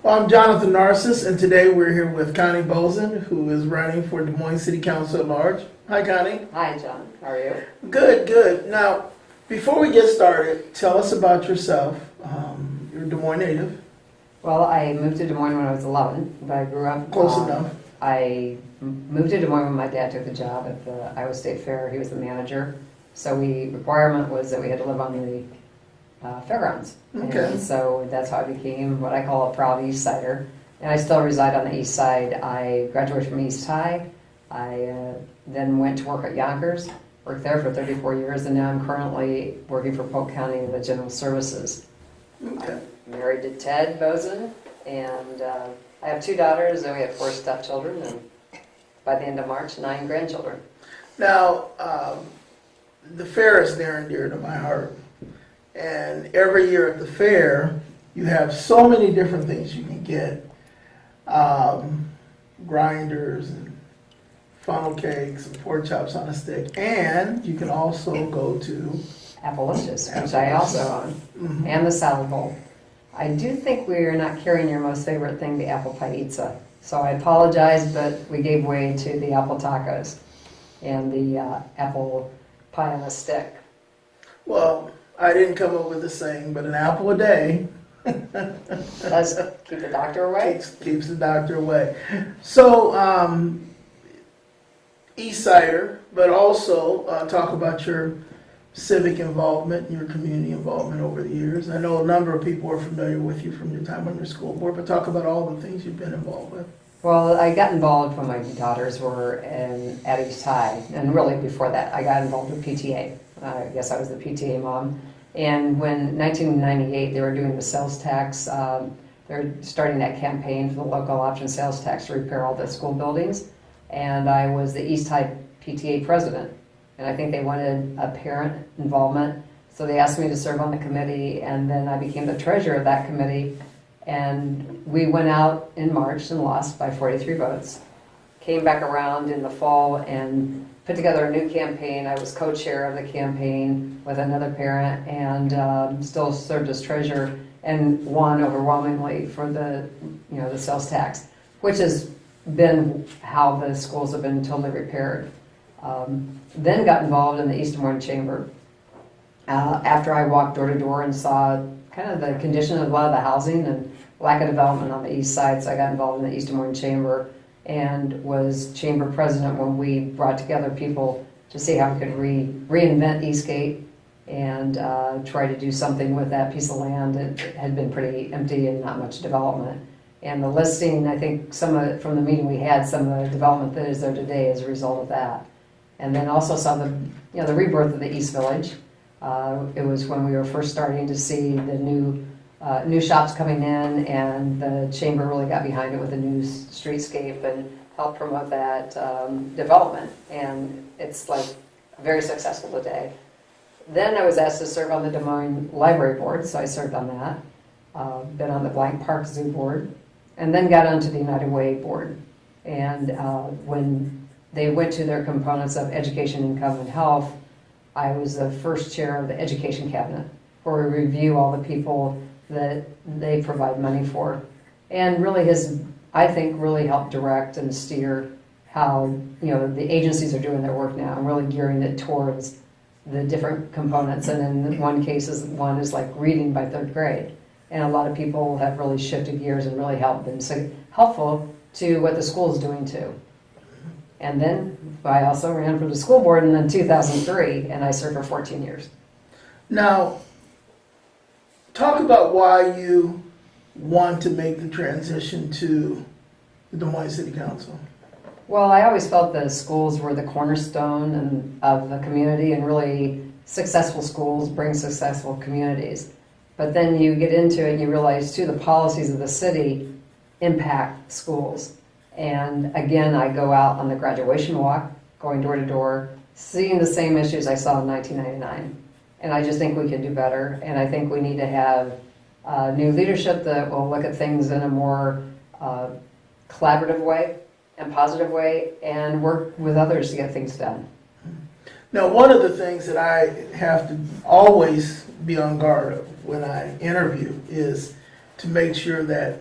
Well, I'm Jonathan Narcissus, and today we're here with Connie Bozen, who is running for Des Moines City Council at large. Hi, Connie. Hi, John. How are you? Good, good. Now, before we get started, tell us about yourself. You're a Des Moines native. Well, I moved to Des Moines when I was 11, but I grew up. Close enough. I moved to Des Moines when my dad took the job at the Iowa State Fair. He was the manager. So the requirement was that we had to live on the fairgrounds. Okay. And so that's how I became what I call a proud East Sider. And I still reside on the East Side. I graduated from East High. I then went to work at Yonkers, worked there for 34 years, and now I'm currently working for Polk County in the General Services. Okay. I'm married to Ted Bozen, and I have 2 daughters, and we have 4 stepchildren, and by the end of March, 9 grandchildren. Now, the fair is near and dear to my heart. And every year at the fair, you have so many different things you can get. Grinders and funnel cakes and pork chops on a stick. And you can also go to Appalicious, which I also own, and the salad bowl. I do think we're not carrying your most favorite thing, the apple pie pizza. So I apologize, but we gave way to the apple tacos and the apple pie on a stick. Well, I didn't come up with the saying, but an apple a day Does keep the doctor away? keeps the doctor away. So, East Sider, but also talk about your civic involvement, your community involvement over the years. I know a number of people are familiar with you from your time on your school board, but talk about all the things you've been involved with. Well, I got involved when my daughters were at East High, and really before that, I got involved with PTA. I guess I was the PTA mom. And when 1998, they were doing the sales tax, they're starting that campaign for the local option sales tax to repair all the school buildings. And I was the East High PTA president. And I think they wanted a parent involvement. So they asked me to serve on the committee, and then I became the treasurer of that committee. And we went out in March and lost by 43 votes. Came back around in the fall and put together a new campaign. I was co-chair of the campaign with another parent, and still served as treasurer, and won overwhelmingly for the sales tax, which has been how the schools have been totally repaired. Then got involved in the East Des Moines Chamber. After I walked door to door and saw kind of the condition of a lot of the housing and lack of development on the east side, so I got involved in the East Des Moines Chamber and was chamber president when we brought together people to see how we could reinvent Eastgate and try to do something with that piece of land. It had been pretty empty and not much development. And the listing, I think some of it from the meeting we had, some of the development that is there today as a result of that. And then also saw the rebirth of the East Village. It was when we were first starting to see the new shops coming in, and the chamber really got behind it with a new streetscape and helped promote that development. And it's like very successful today. Then I was asked to serve on the Des Moines Library Board, so I served on that. Been on the Blank Park Zoo Board, and then got onto the United Way Board. And when they went to their components of education, income, and health, I was the first chair of the Education Cabinet, where we review all the people that they provide money for. And really has, I think, really helped direct and steer how the agencies are doing their work now, and really gearing it towards the different components. And in one case, one is like reading by 3rd grade. And a lot of people have really shifted gears and really helped them. So helpful to what the school is doing too. And then I also ran for the school board in 2003, and I served for 14 years. Now, talk about why you want to make the transition to the Des Moines City Council. Well, I always felt the schools were the cornerstone of the community, and really successful schools bring successful communities. But then you get into it and you realize too the policies of the city impact schools. And again, I go out on the graduation walk, going door to door, seeing the same issues I saw in 1999. And I just think we can do better. And I think we need to have new leadership that will look at things in a more collaborative way and positive way, and work with others to get things done. Now, one of the things that I have to always be on guard of when I interview is to make sure that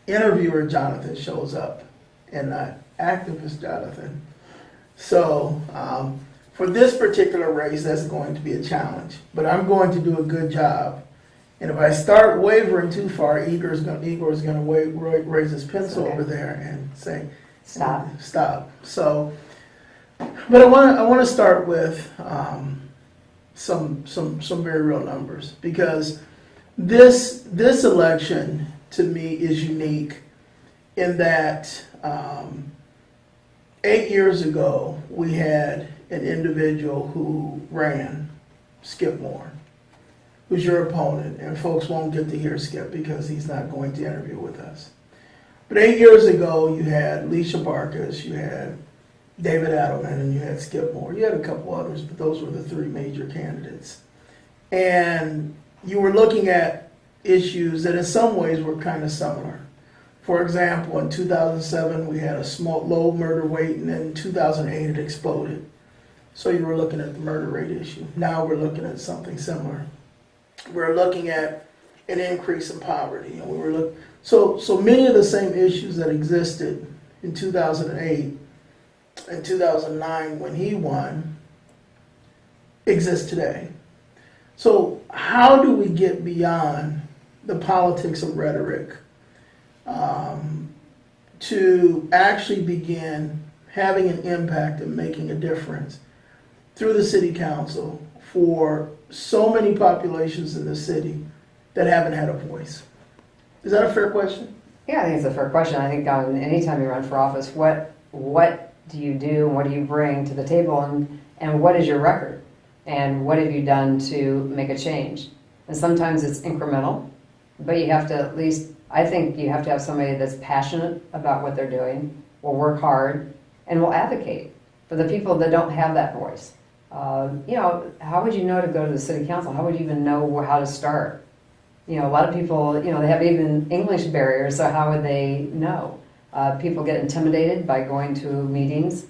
interviewer Jonathan shows up and not activist Jonathan. So for this particular race, that's going to be a challenge. But I'm going to do a good job. And if I start wavering too far, Igor is going to raise his pencil over there and say, Stop. Stop. So, but I want to start with some very real numbers, because this election to me is unique in that 8 years ago we had an individual who ran, Skip Moore, who's your opponent, and folks won't get to hear Skip because he's not going to interview with us. But 8 years ago you had Leisha Barkas, you had David Adelman, and you had Skip Moore. You had a couple others, but those were the three major candidates. And you were looking at issues that in some ways were kind of similar. For example, in 2007, we had a low murder rate, and then in 2008 it exploded. So you were looking at the murder rate issue. Now we're looking at something similar. We're looking at an increase in poverty. And so many of the same issues that existed in 2008 and 2009 when he won exist today. So how do we get beyond the politics of rhetoric to actually begin having an impact and making a difference through the city council for so many populations in the city that haven't had a voice? Is that a fair question? Yeah, I think it's a fair question. I think anytime you run for office, what do you do and what do you bring to the table, and what is your record? And what have you done to make a change? And sometimes it's incremental, but you have to at least, I think you have to have somebody that's passionate about what they're doing, will work hard, and will advocate for the people that don't have that voice. How would you know to go to the city council? How would you even know how to start? A lot of people, they have even English barriers, so how would they know? People get intimidated by going to meetings.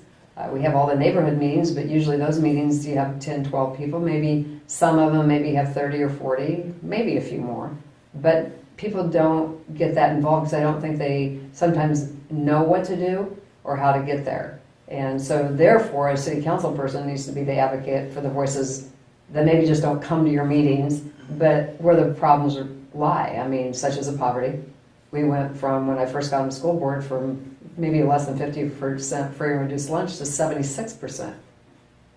We have all the neighborhood meetings, but usually those meetings you have 10, 12 people. Maybe some of them maybe have 30 or 40, maybe a few more. But people don't get that involved because I don't think they sometimes know what to do or how to get there. And so therefore, a city council person needs to be the advocate for the voices that maybe just don't come to your meetings, but where the problems lie. I mean, such as the poverty. We went from, when I first got on the school board, from maybe less than 50% free and reduced lunch to 76%.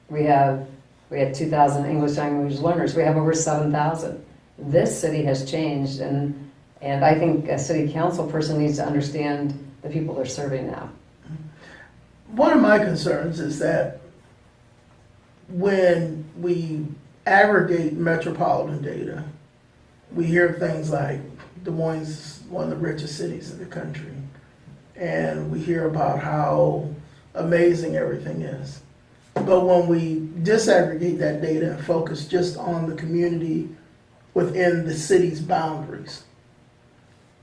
We had 2,000 English language learners. We have over 7,000. This city has changed, and I think a city council person needs to understand the people they're serving now. One of my concerns is that when we aggregate metropolitan data, we hear things like Des Moines is one of the richest cities in the country, and we hear about how amazing everything is. But when we disaggregate that data and focus just on the community within the city's boundaries,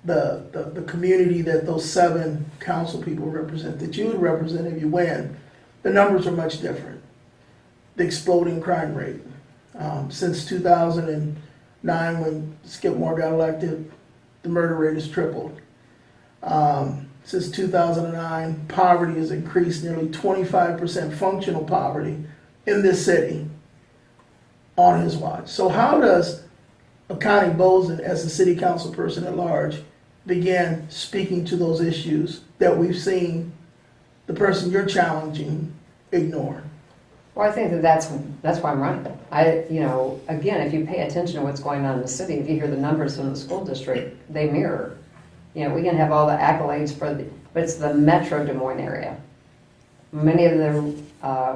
the community that those 7 council people represent, that you would represent if you win, the numbers are much different. The exploding crime rate. Since 2009, when Skip Moore got elected, the murder rate has tripled. Since 2009, poverty has increased nearly 25% functional poverty in this city on his watch. So how does Connie Bozen, as a city council person at large, begin speaking to those issues that we've seen the person you're challenging ignore? Well, I think that's why I'm running. Again, if you pay attention to what's going on in the city, if you hear the numbers from the school district, they mirror. We can have all the accolades but it's the Metro Des Moines area. Many of the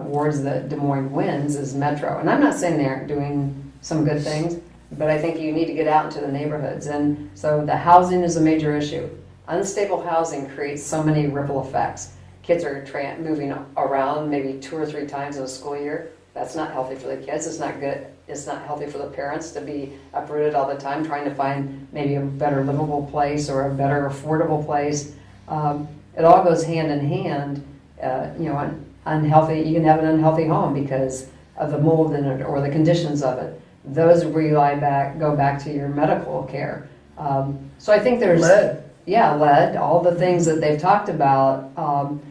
wards that Des Moines wins is Metro, and I'm not saying they aren't doing some good things, but I think you need to get out into the neighborhoods. And so the housing is a major issue. Unstable housing creates so many ripple effects. Kids are moving around maybe 2 or 3 times in a school year. That's not healthy for the kids. It's not good. It's not healthy for the parents to be uprooted all the time, trying to find maybe a better livable place or a better affordable place. It all goes hand in hand. Unhealthy. You can have an unhealthy home because of the mold in it or the conditions of it. Those go back to your medical care. So I think there's Lead. yeah, lead, all the things that they've talked about.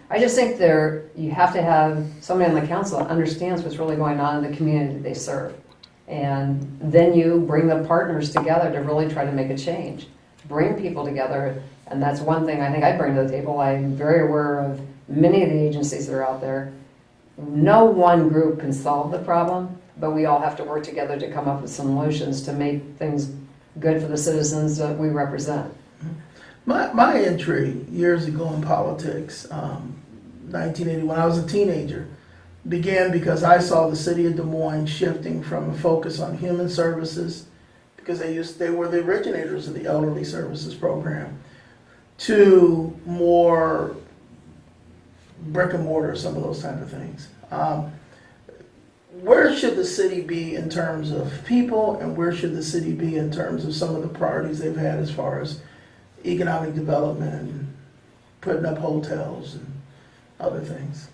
I just think you have to have somebody on the council that understands what's really going on in the community that they serve. And then you bring the partners together to really try to make a change. Bring people together, and that's one thing I think I bring to the table. I'm very aware of many of the agencies that are out there. No one group can solve the problem, but we all have to work together to come up with solutions to make things good for the citizens that we represent. My entry years ago in politics, 1980, when I was a teenager, began because I saw the city of Des Moines shifting from a focus on human services, because they were the originators of the elderly services program, to more brick and mortar, some of those type of things. Where should the city be in terms of people, and where should the city be in terms of some of the priorities they've had as far as economic development and putting up hotels and other things?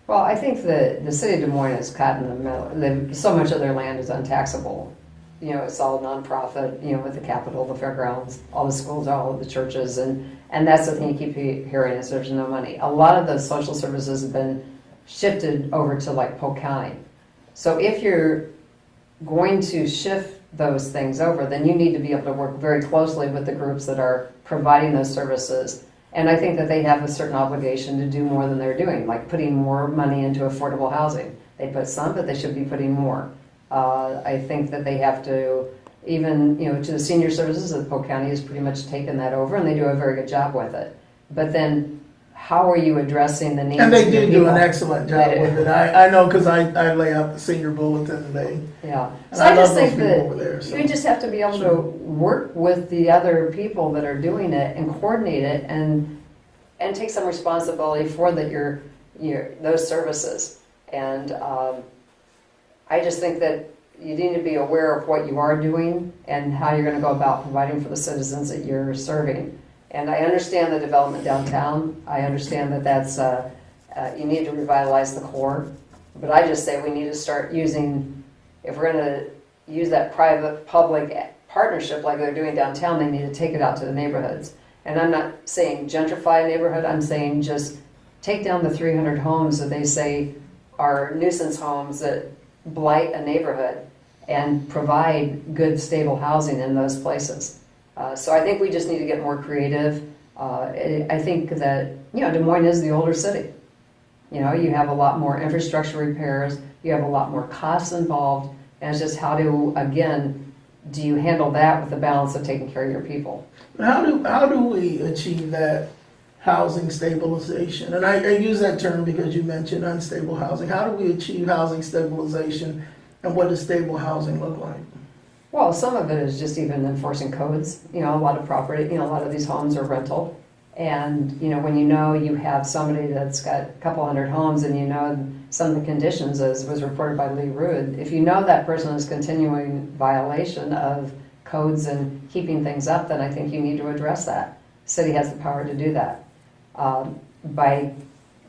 Well, I think the city of Des Moines is caught in the middle. So much of their land is untaxable. You know, it's all nonprofit, you know, with the Capitol, the fairgrounds, all the schools, all of the churches, and that's the thing you keep hearing is there's no money. A lot of the social services have been shifted over to like Polk County. So if you're going to shift those things over, then you need to be able to work very closely with the groups that are providing those services. And I think that they have a certain obligation to do more than they're doing, like putting more money into affordable housing. They put some, but they should be putting more. I think that they have to, even, you know, to the senior services, that Polk County has pretty much taken that over, and they do a very good job with it. But then, how are you addressing the needs And of they your do people? an excellent job with it. I know, because I lay out the senior bulletin today. Yeah. And So I just love think those people that over there, so. you just have to be able to work with the other people that are doing it and coordinate it and take some responsibility for those services. And I just think that you need to be aware of what you are doing and how you're going to go about providing for the citizens that you're serving. And I understand the development downtown. I understand that that's you need to revitalize the core. But I just say we need to start using, if we're going to use that private-public partnership like they're doing downtown, they need to take it out to the neighborhoods. And I'm not saying gentrify a neighborhood. I'm saying just take down the 300 homes that they say are nuisance homes that blight a neighborhood and provide good, stable housing in those places. So I think we just need to get more creative. I think that, you know, Des Moines is the older city. You know, you have a lot more infrastructure repairs, you have a lot more costs involved, and it's just how do you handle that with the balance of taking care of your people? How do we achieve that housing stabilization? And I use that term because you mentioned unstable housing. How do we achieve housing stabilization, and what does stable housing look like? Well, some of it is just even enforcing codes. You know, a lot of property, you know, a lot of these homes are rental. And, you know, when you know you have somebody that's got a couple hundred homes and you know some of the conditions, as was reported by Lee Rood, if you know that person is continuing violation of codes and keeping things up, then I think you need to address that. The city has the power to do that. By,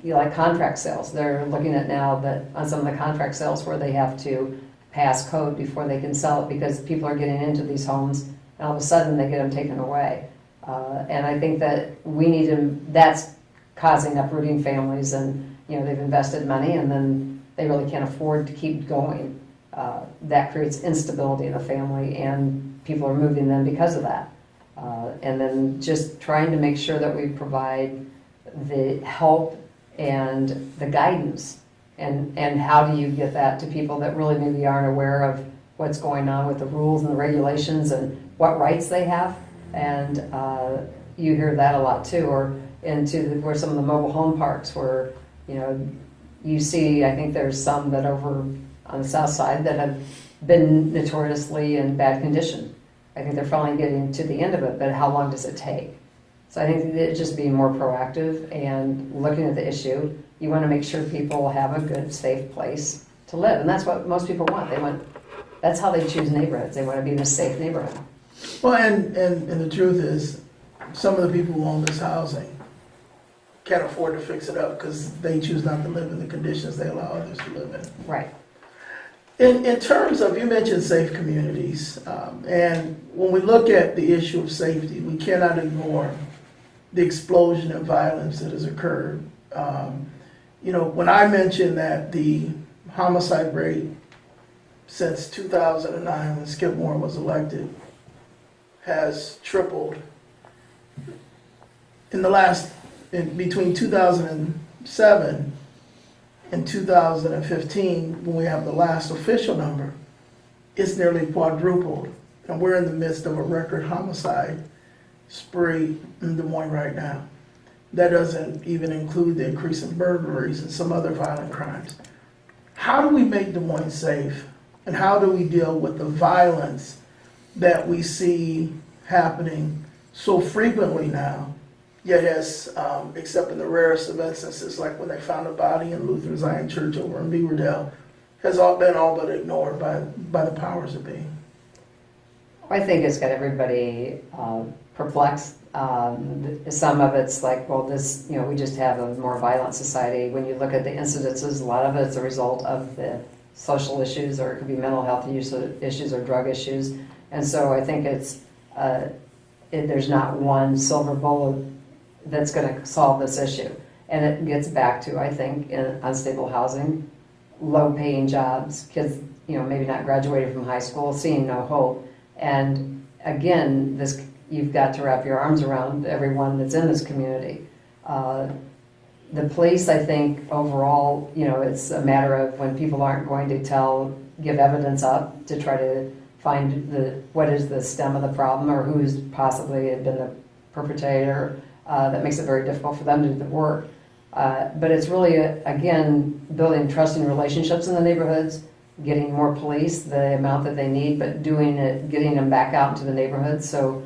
you know, like contract sales, they're looking at now that on some of the contract sales where they have to pass code before they can sell it because people are getting into these homes and all of a sudden they get them taken away. And I think that we need to, that's causing uprooting families, and, you know, they've invested money and then they really can't afford to keep going. That creates instability in the family and people are moving them because of that. And then just trying to make sure that we provide the help and the guidance. And how do you get that to people that really maybe aren't aware of what's going on with the rules and the regulations and what rights they have? And you hear that a lot too, or where some of the mobile home parks where, you know, you see, I think there's some that over on the south side that have been notoriously in bad condition. I think they're finally getting to the end of it, but how long does it take? So I think that just being more proactive and looking at the issue. You want to make sure people have a good, safe place to live. And that's what most people want. That's how they choose neighborhoods. They want to be in a safe neighborhood. Well, and the truth is, some of the people who own this housing can't afford to fix it up because they choose not to live in the conditions they allow others to live in. Right. In terms of, you mentioned safe communities, and when we look at the issue of safety, we cannot ignore the explosion of violence that has occurred. When I mentioned that the homicide rate since 2009, when Skip Moore was elected, has tripled between 2007 and 2015, when we have the last official number, it's nearly quadrupled. And we're in the midst of a record homicide spree in Des Moines right now. That doesn't even include the increase in burglaries and some other violent crimes. How do we make Des Moines safe? And how do we deal with the violence that we see happening so frequently now, yet except in the rarest of instances, like when they found a body in Lutheran Zion Church over in Beaverdale, has all but ignored by the powers that be? I think it's got everybody perplexed. Some of it's like, well, this, we just have a more violent society. When you look at the incidences, a lot of it's a result of the social issues, or it could be mental health issues or drug issues. And so I think there's not one silver bullet that's going to solve this issue. And it gets back to, I think, unstable housing, low-paying jobs, kids, maybe not graduating from high school, seeing no hope. And again, you've got to wrap your arms around everyone that's in this community. The police, I think, overall, it's a matter of when people aren't going to give evidence up to try to find what is the stem of the problem, or who's possibly been the perpetrator. That makes it very difficult for them to do the work. But it's really, again, building trusting relationships in the neighborhoods, getting more police, the amount that they need, but getting them back out into the neighborhoods so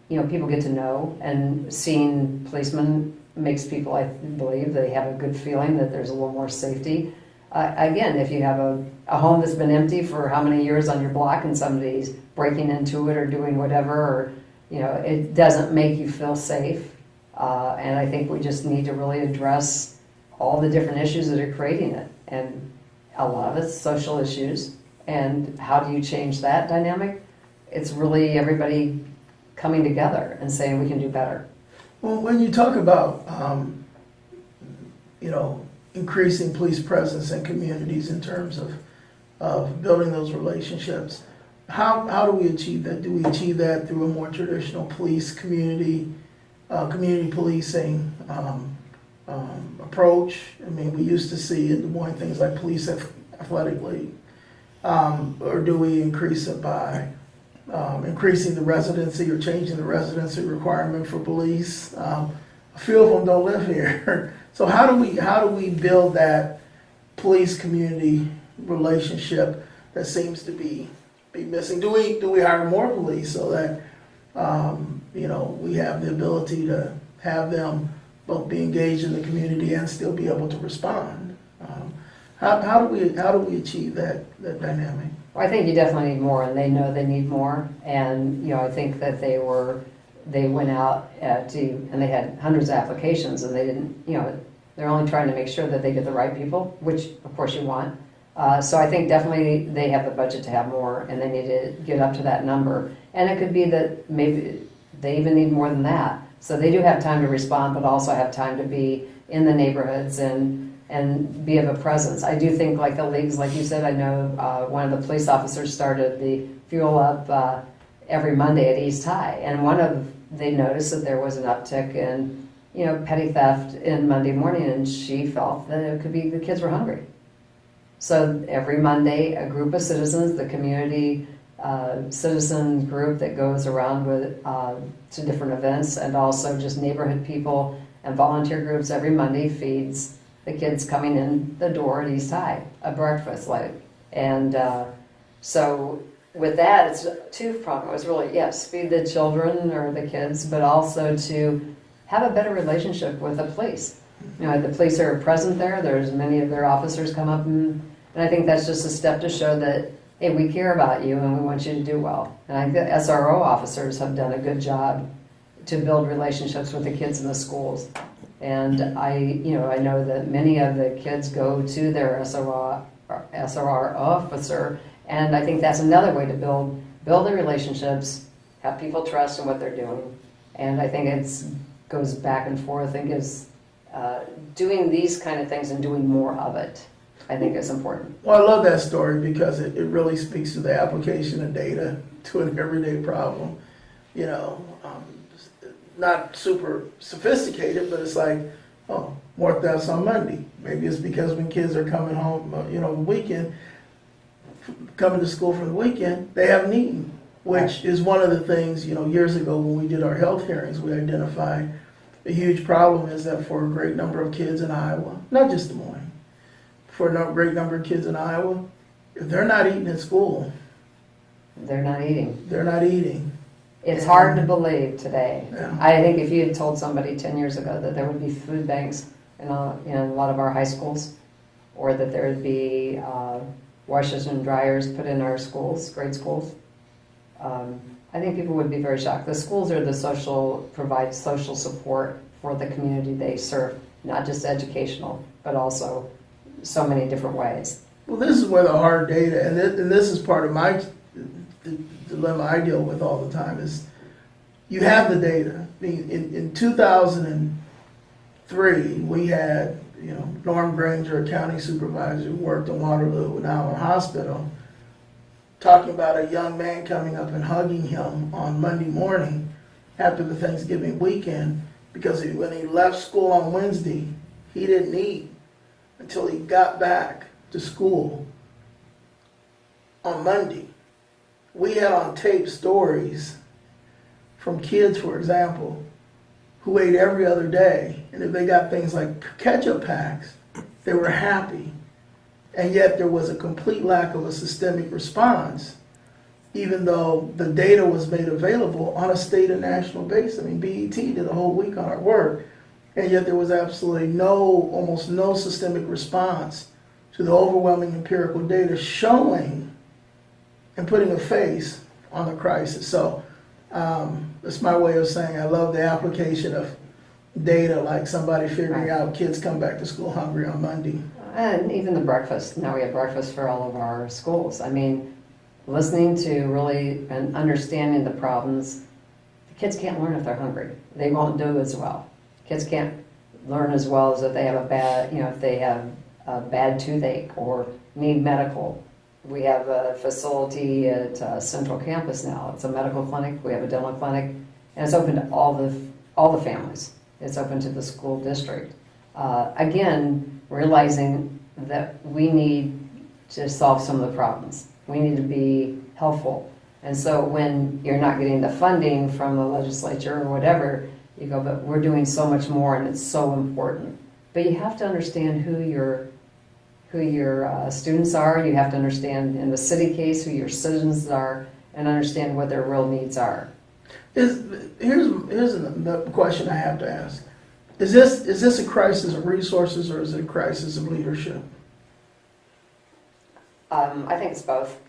people get to know, and seeing policemen makes people, I believe, they have a good feeling that there's a little more safety. Again, if you have a home that's been empty for how many years on your block and somebody's breaking into it or doing whatever, or it doesn't make you feel safe. And I think we just need to really address all the different issues that are creating it. And a lot of it's social issues. And how do you change that dynamic? It's really everybody coming together and saying we can do better. Well, when you talk about, increasing police presence in communities in terms of building those relationships, how do we achieve that? Do we achieve that through a more traditional community policing approach? I mean, we used to see in Des Moines things like Police Athletic League. Or do we increase it by increasing the residency or changing the residency requirement for police? A few of them don't live here. So how do we build that police community relationship that seems to be missing? Do we hire more police so that we have the ability to have them both be engaged in the community and still be able to respond? How do we achieve that dynamic? Well, I think you definitely need more, and they know they need more. And I think that they went out and they had hundreds of applications, and they didn't. They're only trying to make sure that they get the right people, which of course you want. So I think definitely they have the budget to have more, and they need to get up to that number. And it could be that maybe they even need more than that. So they do have time to respond, but also have time to be in the neighborhoods and be of a presence. I do think, like the leagues, like you said, I know one of the police officers started the Fuel Up every Monday at East High, and they noticed that there was an uptick in petty theft in Monday morning, and she felt that it could be the kids were hungry. So every Monday, a group of citizens, the community citizen group that goes around to different events, and also just neighborhood people and volunteer groups, every Monday feeds the kids coming in the door at East High a breakfast. And so with that, it's two-pronged. It was really, yes, feed the children or the kids, but also to have a better relationship with the police. The police are present there. There's many of their officers come up, and I think that's just a step to show that, hey, we care about you and we want you to do well. And I think the SRO officers have done a good job to build relationships with the kids in the schools. And I know that many of the kids go to their SRO officer, and I think that's another way to build the relationships, have people trust in what they're doing. And I think it's goes back and forth and gives, doing these kind of things and doing more of it, I think is important. Well, I love that story because it really speaks to the application of data to an everyday problem. You know, not super sophisticated, but it's like, oh, more thefts on Monday. Maybe it's because when kids are coming home, the weekend, coming to school from the weekend, they haven't eaten, which is one of the things, years ago when we did our health hearings, we identified a huge problem is that for a great number of kids in Iowa, not just Des Moines, for a great number of kids in Iowa, if they're not eating at school, they're not eating. They're not eating. It's hard to believe today. Yeah. I think if you had told somebody 10 years ago that there would be food banks in a lot of our high schools, or that there would be washers and dryers put in our schools, grade schools, I think people would be very shocked. The schools are provide social support for the community they serve, not just educational, but also so many different ways. Well, this is where the hard data, and this is part of my dilemma I deal with all the time, is you have the data. I mean, in 2003, we had, Norm Granger, a county supervisor who worked in Waterloo, now in hospital, talking about a young man coming up and hugging him on Monday morning after the Thanksgiving weekend because when he left school on Wednesday, he didn't eat until he got back to school on Monday. We had on tape stories from kids, for example, who ate every other day, and if they got things like ketchup packs, they were happy. And yet there was a complete lack of a systemic response, even though the data was made available on a state and national basis. I mean, BET did a whole week on our work, and yet there was absolutely almost no systemic response to the overwhelming empirical data showing and putting a face on the crisis. So that's my way of saying I love the application of data, like somebody figuring out kids come back to school hungry on Monday. And even the breakfast. Now we have breakfast for all of our schools. I mean, listening to really and understanding the problems, the kids can't learn if they're hungry. They won't do as well. Kids can't learn as well as if they have if they have a bad toothache or need medical. We have a facility at Central Campus now. It's a medical clinic. We have a dental clinic, and it's open to all the families. It's open to the school district. Again, realizing that we need to solve some of the problems. We need to be helpful. And so when you're not getting the funding from the legislature or whatever, you go, but we're doing so much more and it's so important. But you have to understand who your students are. You have to understand, in the city case, who your citizens are, and understand what their real needs are. Here's the question I have to ask. Is this a crisis of resources or is it a crisis of leadership? I think it's both.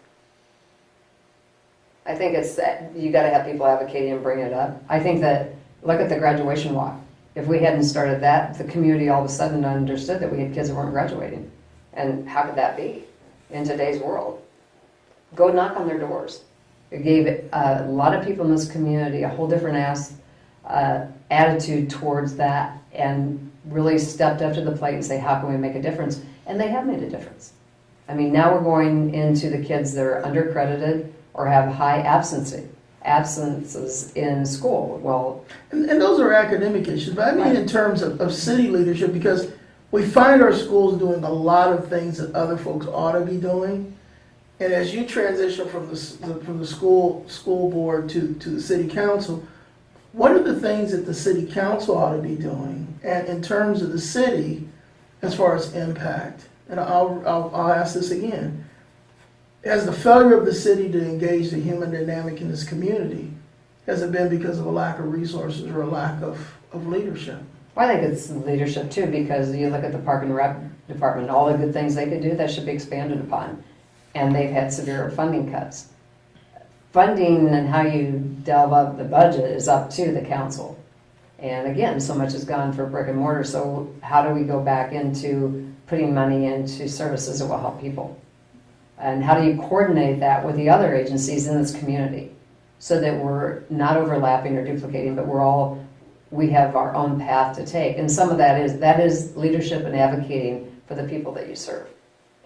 I think it's that you got to have people advocating and bring it up. I think that, look at the graduation walk. If we hadn't started that, the community all of a sudden understood that we had kids that weren't graduating. And how could that be in today's world? Go knock on their doors. It gave a lot of people in this community a whole different attitude towards that, and really stepped up to the plate and say, how can we make a difference? And they have made a difference. I mean, now we're going into the kids that are undercredited or have high absences in school. Well, and those are academic issues, but I mean in terms of city leadership, because we find our schools doing a lot of things that other folks ought to be doing. And as you transition from the school board to the city council, what are the things that the city council ought to be doing, and in terms of the city, as far as impact? And I'll ask this again: has the failure of the city to engage the human dynamic in this community, has it been because of a lack of resources or a lack of leadership? Well, I think it's leadership too, because you look at the Park and Rec department, all the good things they could do, that should be expanded upon, and they've had severe funding cuts. Funding and how you delve up the budget is up to the council. And again, so much has gone for brick and mortar, so how do we go back into putting money into services that will help people? And how do you coordinate that with the other agencies in this community so that we're not overlapping or duplicating, but we're all we have our own path to take. And some of that is leadership and advocating for the people that you serve.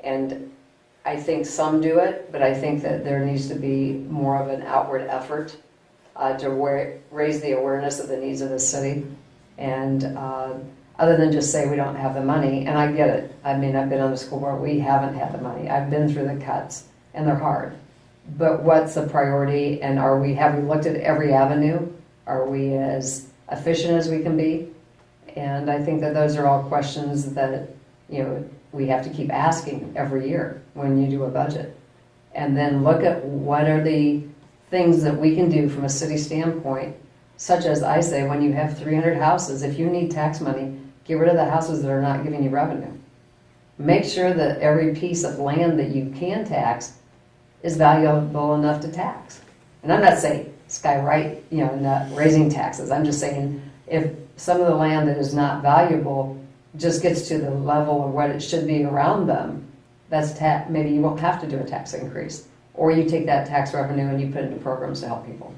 And I think some do it, but I think that there needs to be more of an outward effort to raise the awareness of the needs of the city. And other than just say we don't have the money, and I get it. I mean, I've been on the school board, we haven't had the money. I've been through the cuts, and they're hard. But what's the priority, and have we looked at every avenue? Are we as efficient as we can be? And I think that those are all questions that, we have to keep asking every year when you do a budget. And then look at what are the things that we can do from a city standpoint, such as I say, when you have 300 houses, if you need tax money, get rid of the houses that are not giving you revenue. Make sure that every piece of land that you can tax is valuable enough to tax. And I'm not saying skywrite, not raising taxes. I'm just saying if some of the land that is not valuable just gets to the level of what it should be around them, maybe you won't have to do a tax increase. Or you take that tax revenue and you put it into programs to help people.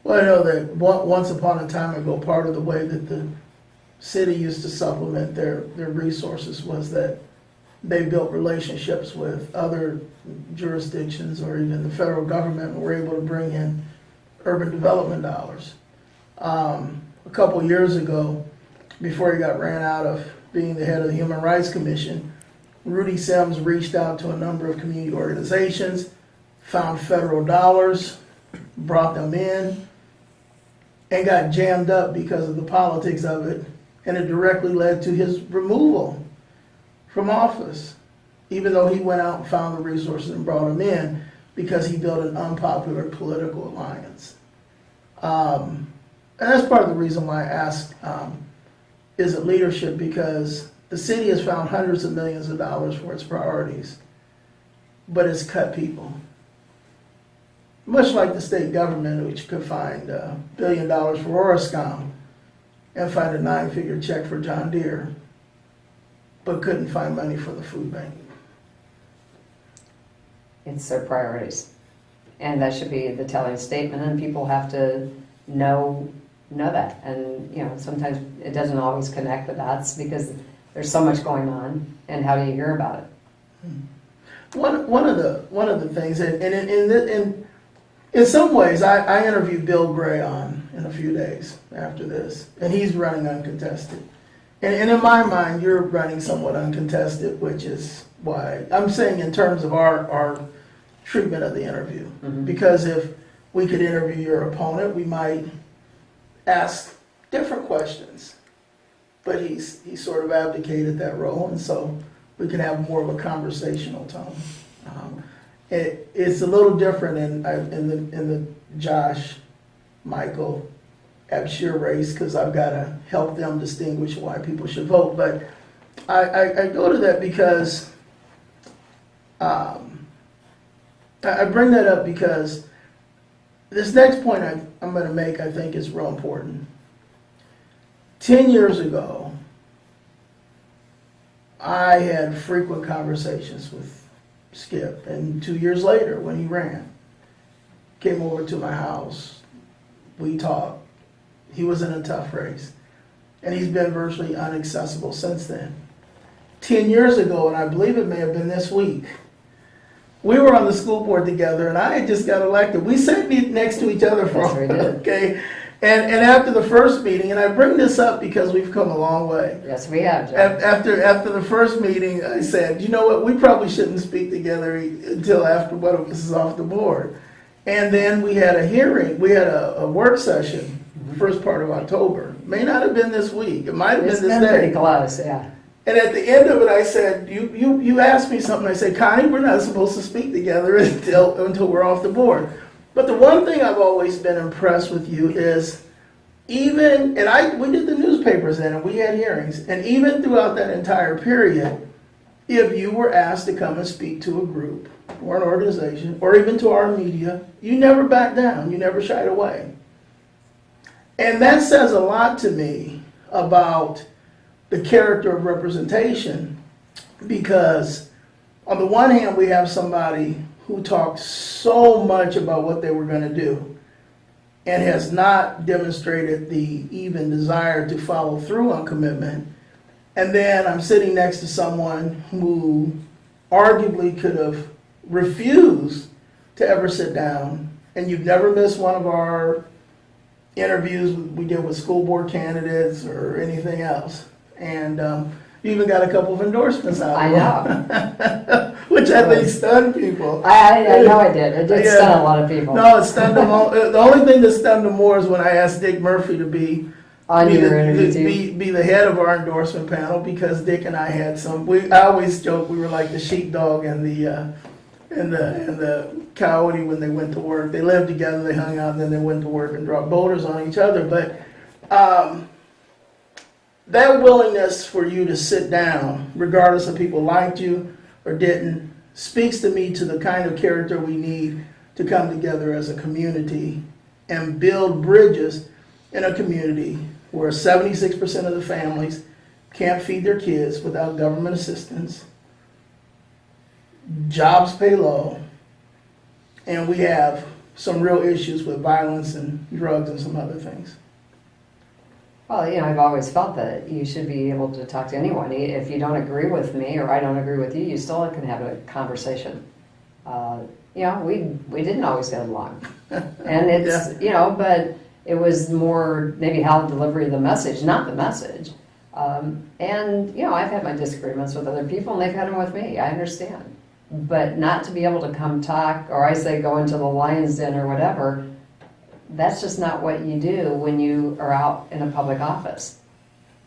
Well, I know that once upon a time ago, part of the way that the city used to supplement their resources was that they built relationships with other jurisdictions or even the federal government and were able to bring in urban development dollars. A couple of years ago, before he got ran out of being the head of the Human Rights Commission, Rudy Sims reached out to a number of community organizations, found federal dollars, brought them in, and got jammed up because of the politics of it, and it directly led to his removal from office, even though he went out and found the resources and brought them in because he built an unpopular political alliance. And that's part of the reason why I asked, is it leadership? Because the city has found hundreds of millions of dollars for its priorities, but it's cut people. Much like the state government, which could find $1 billion for Orascom and find a 9-figure check for John Deere, but couldn't find money for the food bank. It's their priorities. And that should be the telling statement, and people have to know that. And sometimes it doesn't always connect the dots because there's so much going on, and how do you hear about it? One of the things, and in some ways, I interviewed Bill Gray on in a few days after this, and he's running uncontested. And in my mind, you're running somewhat uncontested, which is why I'm saying in terms of our treatment of the interview. Mm-hmm. Because if we could interview your opponent, we might ask different questions. But he sort of abdicated that role, and so we can have more of a conversational tone. It's a little different in the Josh, Michael, Abshir race, because I've got to help them distinguish why people should vote. But I go to that because I bring that up because this next point I'm going to make, I think, is real important. 10 years ago, I had frequent conversations with Skip, and 2 years later, when he ran, came over to my house. We talked. He was in a tough race, and he's been virtually inaccessible since then. 10 years ago, and I believe it may have been this week, we were on the school board together, and I had just got elected. We sat next to each other for okay. And after the first meeting, and I bring this up because we've come a long way. Yes, we have, John. After the first meeting, I said, you know what, we probably shouldn't speak together until after one of us is off the board. And then we had a hearing, we had a work session, first part of October. May not have been this week, it might have been this day. It's been pretty close, yeah. And at the end of it, I said, you asked me something. I said, Connie, we're not supposed to speak together until we're off the board. But the one thing I've always been impressed with you is we did the newspapers then, and we had hearings, and even throughout that entire period, if you were asked to come and speak to a group or an organization, or even to our media, you never backed down, you never shied away. And that says a lot to me about the character of representation, because on the one hand, we have somebody who talked so much about what they were going to do, and has not demonstrated the even desire to follow through on commitment, and then I'm sitting next to someone who arguably could have refused to ever sit down, and you've never missed one of our interviews we did with school board candidates or anything else, and you even got a couple of endorsements out I of know. which I think stunned people. I know I did. It did stun a lot of people. No, it stunned them all. The only thing that stunned them more is when I asked Dick Murphy to be the head of our endorsement panel, because Dick and I had some. I always joke we were like the sheepdog and the coyote when they went to work. They lived together, they hung out, and then they went to work and dropped boulders on each other. But that willingness for you to sit down, regardless of people liked you or didn't, speaks to me to the kind of character we need to come together as a community and build bridges in a community where 76% of the families can't feed their kids without government assistance, jobs pay low, and we have some real issues with violence and drugs and some other things. Well, I've always felt that you should be able to talk to anyone. If you don't agree with me or I don't agree with you, you still can have a conversation. We didn't always get along. And it's, but it was more maybe how the delivery of the message, not the message. I've had my disagreements with other people and they've had them with me. I understand. But not to be able to come talk, or I say go into the lion's den or whatever, that's just not what you do when you are out in a public office.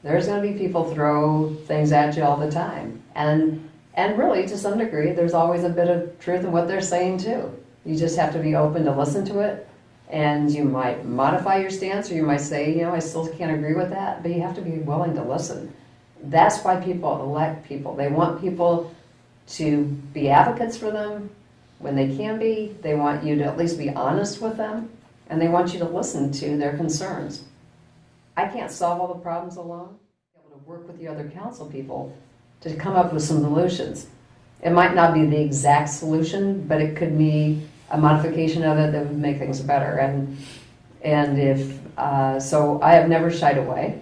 There's going to be people throw things at you all the time. And really, to some degree, there's always a bit of truth in what they're saying too. You just have to be open to listen to it. And you might modify your stance, or you might say, I still can't agree with that, but you have to be willing to listen. That's why people elect people. They want people to be advocates for them when they can be. They want you to at least be honest with them. And they want you to listen to their concerns. I can't solve all the problems alone. I'm able to work with the other council people to come up with some solutions. It might not be the exact solution, but it could be a modification of it that would make things better. So I have never shied away,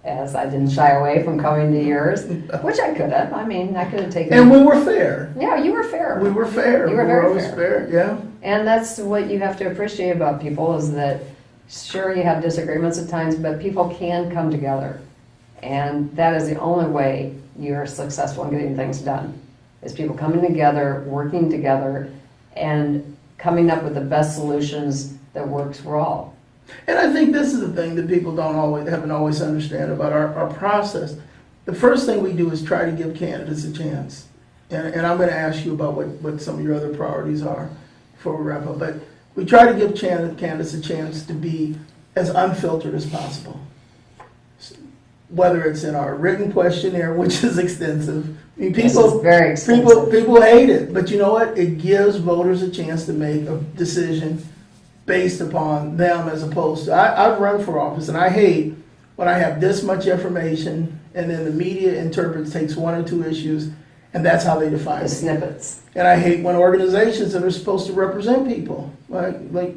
as I didn't shy away from coming to yours, which I could have. I could have taken. And we were fair. Yeah, you were fair. We were fair. You were very fair. Yeah. And that's what you have to appreciate about people, is that sure you have disagreements at times, but people can come together. And that is the only way you're successful in getting things done, is people coming together, working together, and coming up with the best solutions that works for all. And I think this is the thing that people haven't always understand about our process. The first thing we do is try to give candidates a chance. And I'm going to ask you about what some of your other priorities are before we wrap up. But we try to give candidates a chance to be as unfiltered as possible. Whether it's in our written questionnaire, which is extensive. This is very extensive. People hate it, but you know what? It gives voters a chance to make a decision based upon them, as opposed to, I've run for office, and I hate when I have this much information and then the media takes one or two issues, and that's how they define it. Snippets. And I hate when organizations that are supposed to represent people, like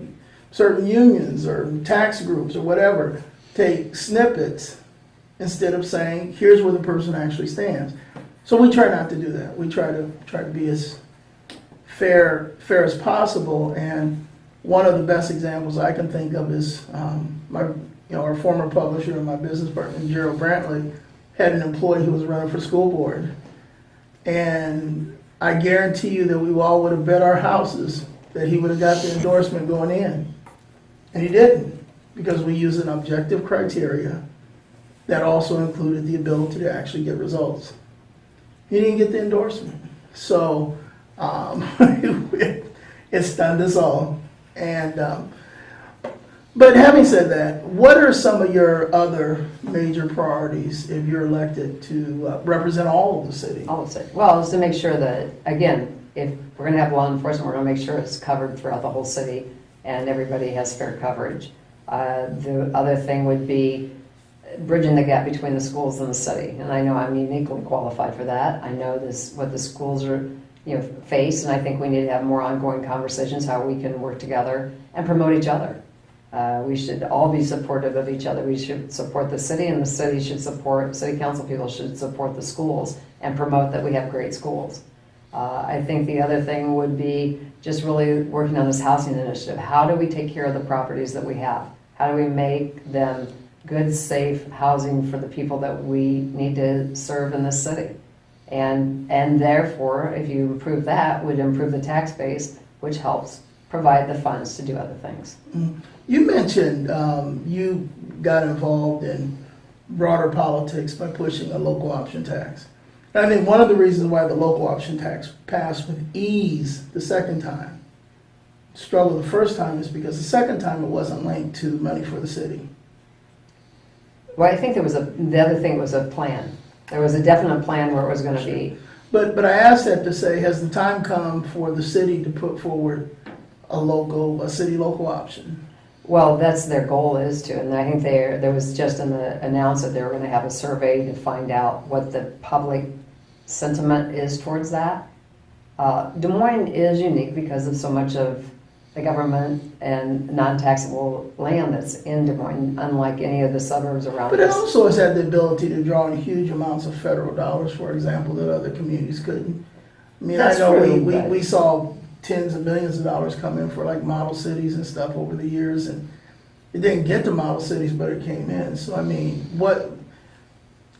certain unions or tax groups or whatever, take snippets instead of saying, here's where the person actually stands. So we try not to do that. We try to be as fair as possible. And one of the best examples I can think of is our former publisher and my business partner, Gerald Brantley, had an employee who was running for school board. And I guarantee you that we all would have bet our houses that he would have got the endorsement going in. And he didn't, because we used an objective criteria that also included the ability to actually get results. He didn't get the endorsement. So it stunned us all. But having said that, what are some of your other major priorities if you're elected to represent all of the city? All of the city. Well, it's to make sure that, again, if we're going to have law enforcement, we're going to make sure it's covered throughout the whole city and everybody has fair coverage. The other thing would be bridging the gap between the schools and the city. And I know I'm uniquely qualified for that. I know what the schools are face, and I think we need to have more ongoing conversations how we can work together and promote each other. We should all be supportive of each other. We should support the city, and the city should support, city council people should support the schools and promote that we have great schools. I think the other thing would be just really working on this housing initiative. How do we take care of the properties that we have? How do we make them good, safe housing for the people that we need to serve in this city? And therefore, if you improve that, would improve the tax base, which helps provide the funds to do other things. You mentioned you got involved in broader politics by pushing a local option tax. And I think one of the reasons why the local option tax passed with ease the second time, struggled the first time, is because the second time it wasn't linked to money for the city. Well, I think the other thing was a plan. There was a definite plan where it was going to be. But I asked that to say, has the time come for the city to put forward a city local option? Well, that's their goal is to, and I think there was just in the announced that they were going to have a survey to find out what the public sentiment is towards that. Des Moines is unique because of so much of the government and non-taxable land that's in Des Moines, unlike any of the suburbs around But it us. also has had the ability to draw in huge amounts of federal dollars, for example, that other communities couldn't. I mean, That's I know true, we saw tens of millions of dollars come in for like model cities and stuff over the years, and it didn't get to model cities, but it came in. So I mean,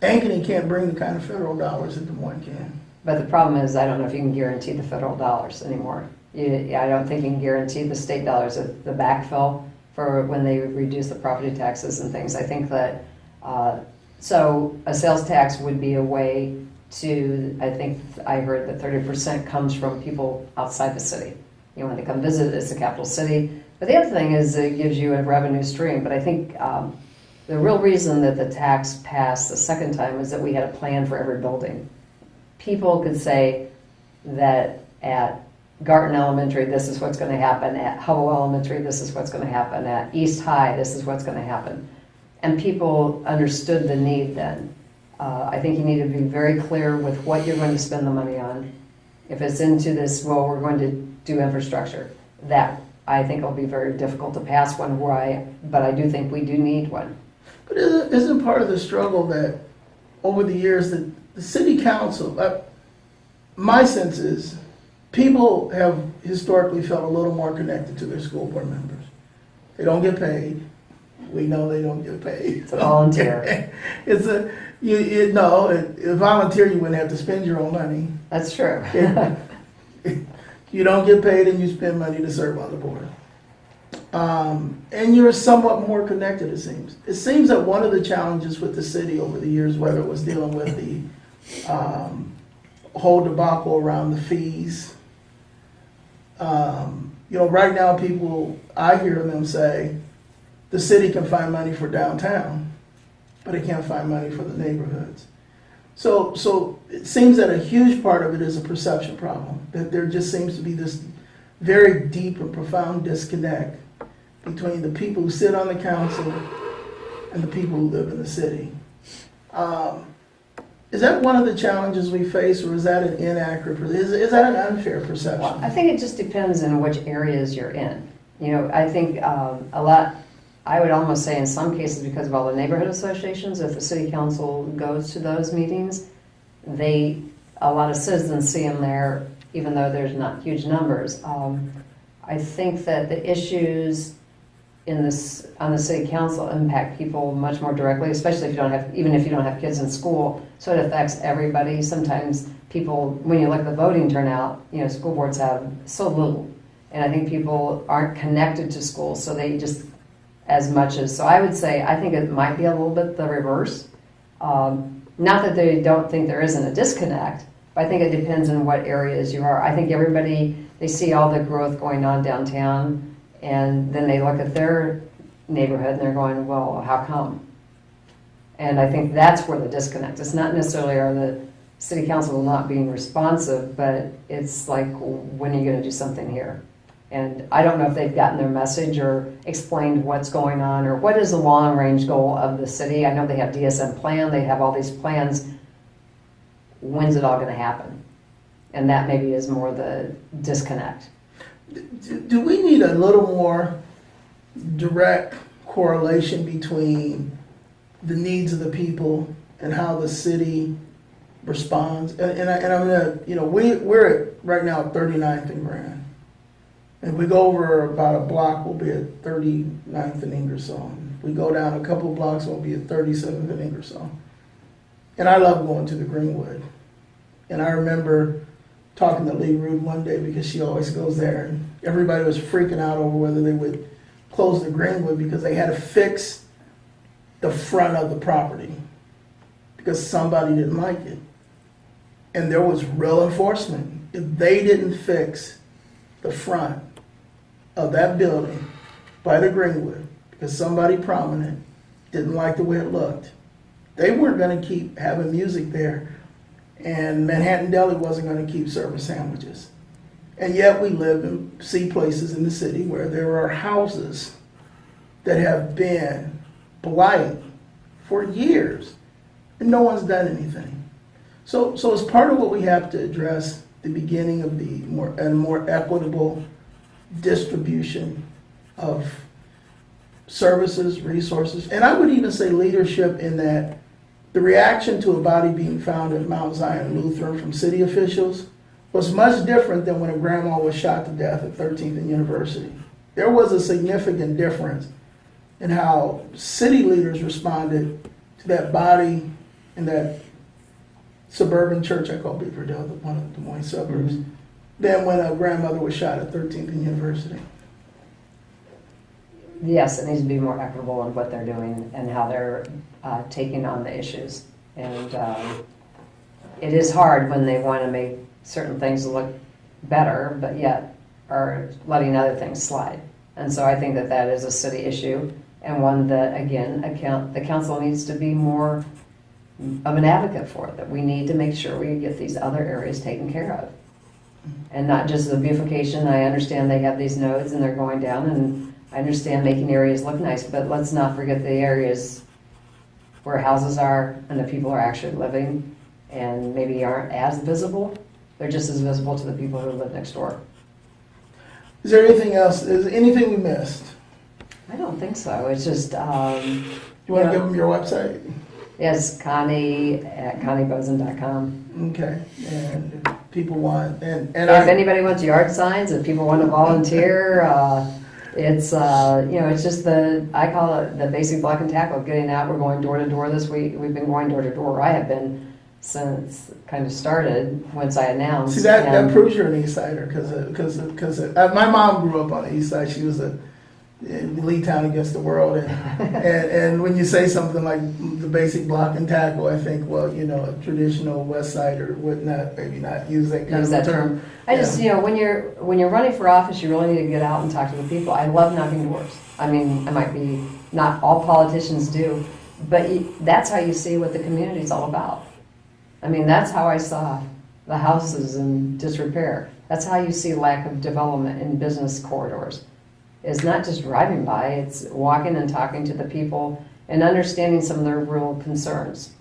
Ankeny can't bring the kind of federal dollars that Des Moines can. But the problem is, I don't know if you can guarantee the federal dollars anymore. I don't think you can guarantee the state dollars, the backfill for when they reduce the property taxes and things. I think that, so a sales tax would be a way to, I think I heard that 30% comes from people outside the city. You know, when they come visit, it's the capital city. But the other thing is it gives you a revenue stream. But I think the real reason that the tax passed the second time is that we had a plan for every building. People could say that at Garton Elementary, this is what's going to happen. At Hubble Elementary, this is what's going to happen. At East High, this is what's going to happen. And people understood the need then. I think you need to be very clear with what you're going to spend the money on. If it's into this, well, we're going to do infrastructure. That, I think, will be very difficult to pass one, but I do think we do need one. But isn't part of the struggle that over the years that the city council, my sense is, people have historically felt a little more connected to their school board members. They don't get paid. We know they don't get paid. It's a volunteer. If volunteer, you wouldn't have to spend your own money. That's true. You don't get paid and you spend money to serve on the board. And you're somewhat more connected, it seems. It seems that one of the challenges with the city over the years, whether it was dealing with the whole debacle around the fees, right now I hear them say, the city can find money for downtown, but it can't find money for the neighborhoods. So it seems that a huge part of it is a perception problem, that there just seems to be this very deep and profound disconnect between the people who sit on the council and the people who live in the city. Is that one of the challenges we face, or is that an inaccurate, is that an unfair perception? Well, I think it just depends on which areas you're in. I think I would almost say in some cases, because of all the neighborhood associations, if the city council goes to those meetings, a lot of citizens see them there, even though there's not huge numbers. I think that the issues on the city council impact people much more directly, especially even if you don't have kids in school. So it affects everybody. Sometimes people, when you look at the voting turnout, school boards have so little, and I think people aren't connected to schools, so they just so I would say I think it might be a little bit the reverse. Not that they don't think there isn't a disconnect, but I think it depends on what areas you are. I think they see all the growth going on downtown, and then they look at their neighborhood and they're going, well, how come? And I think that's where the disconnect. It's not necessarily the city council not being responsive, but it's like, when are you going to do something here? And I don't know if they've gotten their message or explained what's going on or what is the long-range goal of the city. I know they have DSM plan, they have all these plans. When's it all going to happen? And that maybe is more the disconnect. Do we need a little more direct correlation between the needs of the people and how the city responds. And I'm gonna, we're at, right now at 39th and Grand. If we go over about a block, we'll be at 39th and Ingersoll. If we go down a couple of blocks, we'll be at 37th and Ingersoll. And I love going to the Greenwood. And I remember talking to Lee Rood one day because she always goes there. And everybody was freaking out over whether they would close the Greenwood because they had to fix the front of the property because somebody didn't like it. And there was real enforcement. If they didn't fix the front of that building by the Greenwood because somebody prominent didn't like the way it looked, they weren't going to keep having music there, and Manhattan Deli wasn't going to keep serving sandwiches. And yet we live and see places in the city where there are houses that have been blight for years and no one's done anything. So as part of what we have to address, the beginning of the more equitable distribution of services, resources, and I would even say leadership, in that the reaction to a body being found at Mount Zion Lutheran from city officials was much different than when a grandma was shot to death at 13th and University. There was a significant difference in how city leaders responded to that body in that suburban church I call Beaverdale, one of the Des Moines suburbs, than when a grandmother was shot at 13th and University. Yes, it needs to be more equitable in what they're doing and how they're taking on the issues. And it is hard when they want to make certain things look better, but yet are letting other things slide. And so I think that that is a city issue, and one that, again, the council needs to be more of an advocate for, that we need to make sure we get these other areas taken care of. And not just the beautification. I understand they have these nodes and they're going down, and I understand making areas look nice, but let's not forget the areas where houses are and the people are actually living and maybe aren't as visible. They're just as visible to the people who live next door. Is there anything else? Is there anything we missed? I don't think so. It's just... You want to give them your website? Yes, Connie at conniebozen.com. Okay. And if people want... and if anybody wants yard signs, if people want to volunteer... it's it's just I call it the basic block and tackle, getting out. We're going door to door this week. We've been going door to door. I have been since it kind of started, once I announced. See, that proves you're an East Sider, because my mom grew up on the East Side. She was in Lee Town against the world, and when you say something like the basic block and tackle, I think, well, a traditional West Sider would maybe not use that kind of term. I just, when you're running for office, you really need to get out and talk to the people. I love knocking doors. I mean, I might be, not all politicians do, but that's how you see what the community is all about. I mean, that's how I saw the houses in disrepair. That's how you see lack of development in business corridors. It's not just driving by, it's walking and talking to the people and understanding some of their real concerns.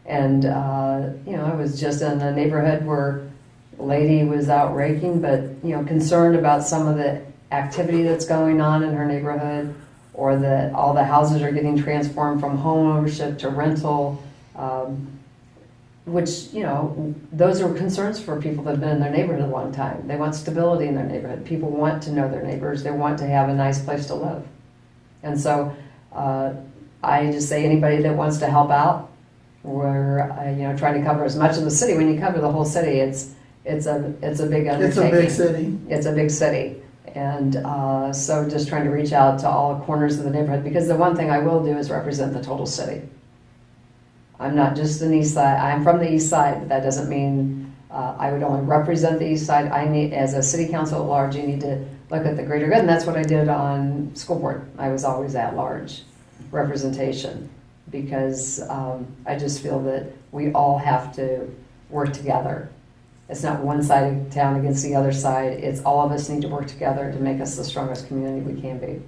And, I was just in a neighborhood where a lady was out raking, but, concerned about some of the activity that's going on in her neighborhood, or that all the houses are getting transformed from home ownership to rental, which, those are concerns for people that have been in their neighborhood a long time. They want stability in their neighborhood. People want to know their neighbors. They want to have a nice place to live. And so I just say anybody that wants to help out, we're trying to cover as much of the city. When you cover the whole city, it's a big undertaking. It's a big city. It's a big city. And so just trying to reach out to all corners of the neighborhood, because the one thing I will do is represent the total city. I'm not just an East Side. I'm from the East Side, but that doesn't mean I would only represent the East Side. I need, as a city council at large, you need to look at the greater good, and that's what I did on school board. I was always at large representation, because I just feel that we all have to work together. It's not one side of town against the other side. It's all of us need to work together to make us the strongest community we can be.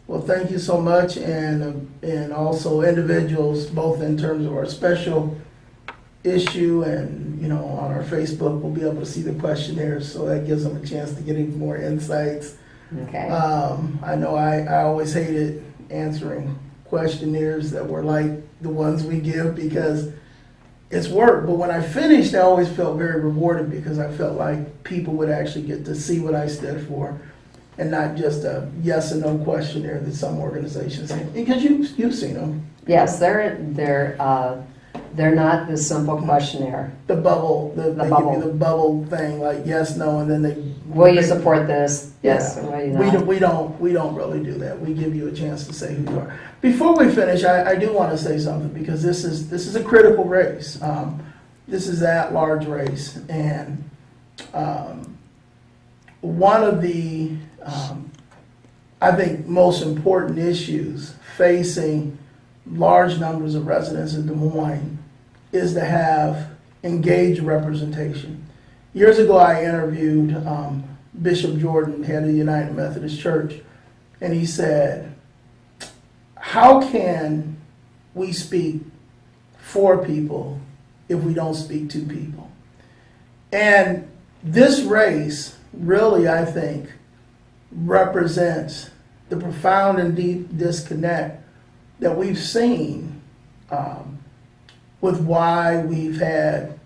Well, thank you so much, and also individuals, both in terms of our special issue and, on our Facebook, we'll be able to see the questionnaires, so that gives them a chance to get even more insights Okay. I know I always hated answering questionnaires that were like the ones we give because it's work. But when I finished, I always felt very rewarded because I felt like people would actually get to see what I stood for and not just a yes or no questionnaire that some organizations have. Because you've seen them. Yes, they're not the simple questionnaire. The bubble, they bubble. give you the bubble thing, like yes, no, and then they. Will you support this? Yes. Yeah. Or will you not? We don't really do that. We give you a chance to say who you are. Before we finish, I do want to say something because this is a critical race. This is that large race, and one of the I think most important issues facing large numbers of residents in Des Moines is to have engaged representation. Years ago, I interviewed Bishop Jordan, head of the United Methodist Church, and he said, how can we speak for people if we don't speak to people? And this race really, I think, represents the profound and deep disconnect that we've seen with why we've had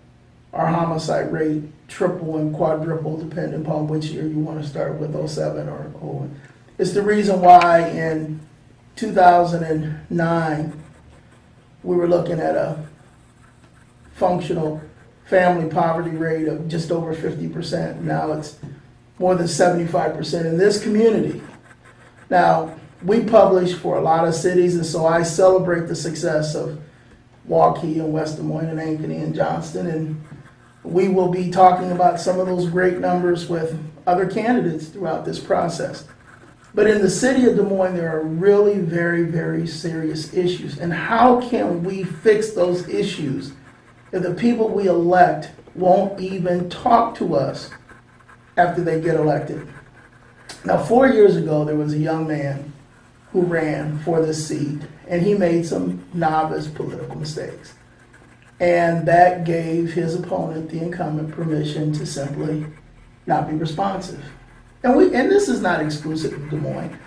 our homicide rate triple and quadruple, depending upon which year you want to start with, '07 or '01. It's the reason why in 2009 we were looking at a functional family poverty rate of just over 50%. Now it's more than 75% in this community. Now, we publish for a lot of cities, and so I celebrate the success of Waukee and West Des Moines and Ankeny and Johnston, and we will be talking about some of those great numbers with other candidates throughout this process. But in the city of Des Moines, there are really very, very serious issues. And how can we fix those issues if the people we elect won't even talk to us after they get elected? Now, 4 years ago, there was a young man who ran for this seat, and he made some novice political mistakes. And that gave his opponent, the incumbent, permission to simply not be responsive. And this is not exclusive to Des Moines.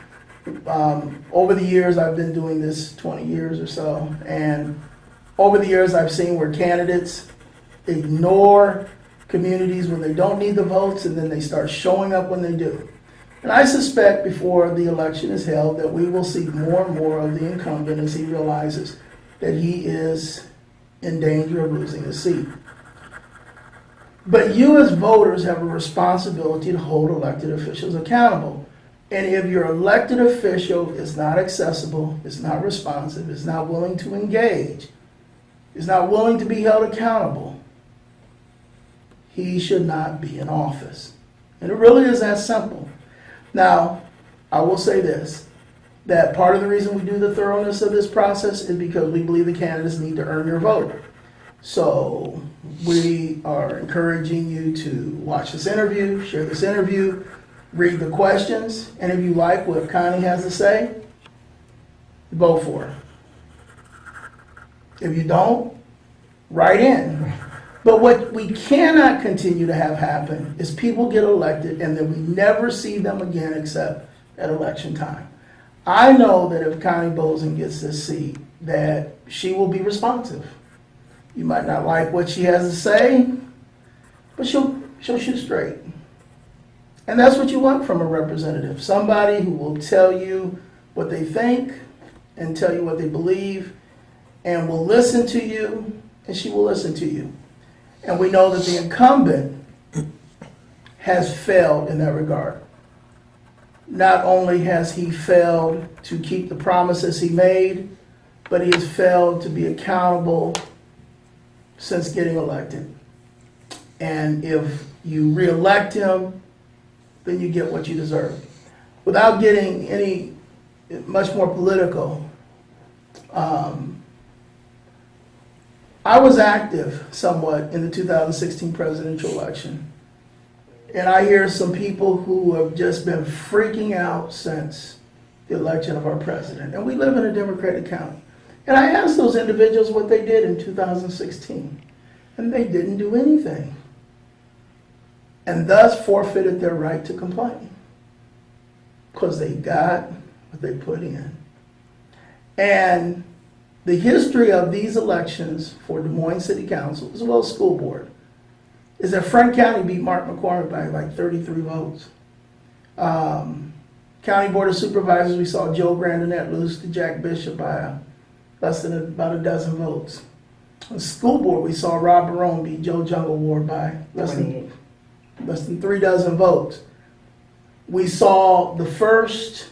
Over the years, I've been doing this 20 years or so, and over the years, I've seen where candidates ignore communities when they don't need the votes, and then they start showing up when they do. And I suspect before the election is held that we will see more and more of the incumbent as he realizes that he is in danger of losing his seat. But you as voters have a responsibility to hold elected officials accountable. And if your elected official is not accessible, is not responsive, is not willing to engage, is not willing to be held accountable, he should not be in office. And it really is that simple. Now, I will say this, that part of the reason we do the thoroughness of this process is because we believe the candidates need to earn your vote. So we are encouraging you to watch this interview, share this interview, read the questions, and if you like what Connie has to say, vote for her. If you don't, write in. But what we cannot continue to have happen is people get elected and then we never see them again except at election time. I know that if Connie Boesen gets this seat, that she will be responsive. You might not like what she has to say, but she'll shoot straight. And that's what you want from a representative. Somebody who will tell you what they think and tell you what they believe and will listen to you, and she will listen to you. And we know that the incumbent has failed in that regard. Not only has he failed to keep the promises he made, but he has failed to be accountable since getting elected. And if you re-elect him, then you get what you deserve. Without getting any much more political, I was active somewhat in the 2016 presidential election. And I hear some people who have just been freaking out since the election of our president. And we live in a Democratic county. And I asked those individuals what they did in 2016. And they didn't do anything. And thus forfeited their right to complain. because they got what they put in. And the history of these elections for Des Moines City Council, as well as school board, is that Frank County beat Mark McCormick by like 33 votes. County Board of Supervisors, we saw Joe Grandinet lose to Jack Bishop by less than about a dozen votes. On school board, we saw Rob Barone beat Joe Jungle Ward by less than 3 dozen votes. We saw the first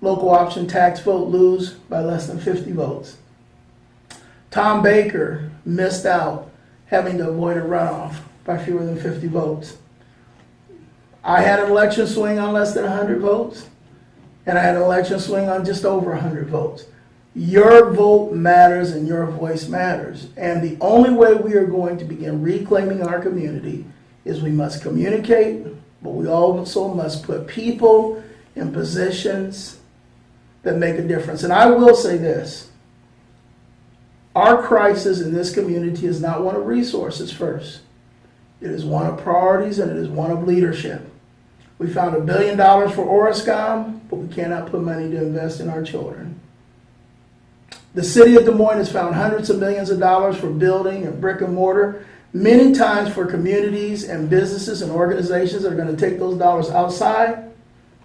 local option tax vote lose by less than 50 votes. Tom Baker missed out, having to avoid a runoff by fewer than 50 votes. I had an election swing on less than 100 votes, and I had an election swing on just over 100 votes. Your vote matters and your voice matters. And the only way we are going to begin reclaiming our community is we must communicate, but we also must put people in positions that make a difference. And I will say this, our crisis in this community is not one of resources first. It is one of priorities and it is one of leadership. We found $1 billion for Orascom, but we cannot put money to invest in our children. The city of Des Moines has found hundreds of millions of dollars for building and brick and mortar, many times for communities and businesses and organizations that are going to take those dollars outside,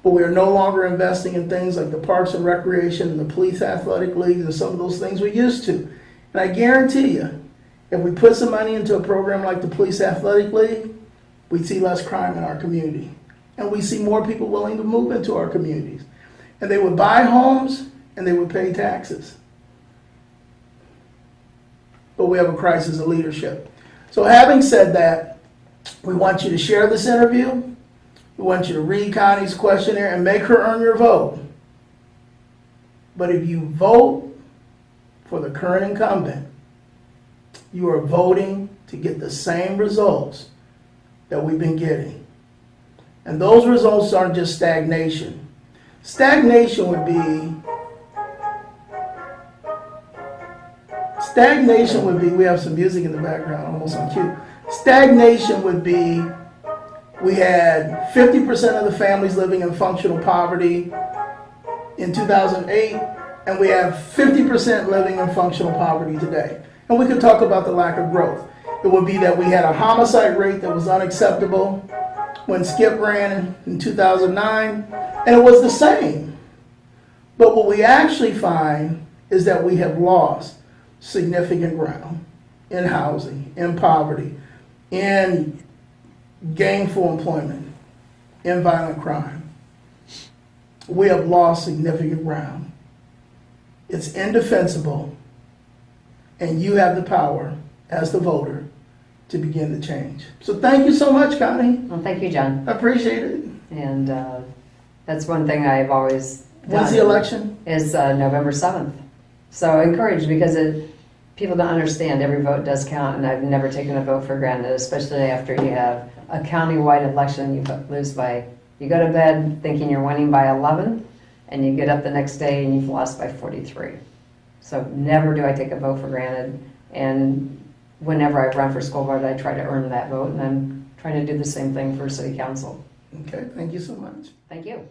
but we are no longer investing in things like the parks and recreation and the police athletic leagues and some of those things we used to. And I guarantee you, if we put some money into a program like the police athletic league, we'd see less crime in our community. And we see more people willing to move into our communities. And they would buy homes and they would pay taxes. But we have a crisis of leadership. So having said that, we want you to share this interview. We want you to read Connie's questionnaire and make her earn your vote. But if you vote for the current incumbent, you are voting to get the same results that we've been getting. And those results aren't just stagnation. Stagnation would be we have some music in the background, almost on cue. Stagnation would be we had 50% of the families living in functional poverty in 2008, and we have 50% living in functional poverty today. And we could talk about the lack of growth. It would be that we had a homicide rate that was unacceptable when Skip ran in 2009, and it was the same. But what we actually find is that we have lost significant ground in housing, in poverty, in gainful employment, in violent crime. We have lost significant ground. It's indefensible, and you have the power as the voter to begin the change. So thank you so much, Connie. Well, thank you, John. I appreciate it. And that's one thing I've always done. When's the election? Is November 7th. So encouraged, because people don't understand every vote does count, and I've never taken a vote for granted, especially after you have a county-wide election. You go to bed thinking you're winning by 11, and you get up the next day and you've lost by 43. So never do I take a vote for granted. And whenever I run for school board, I try to earn that vote, and I'm trying to do the same thing for city council. Okay, thank you so much. Thank you.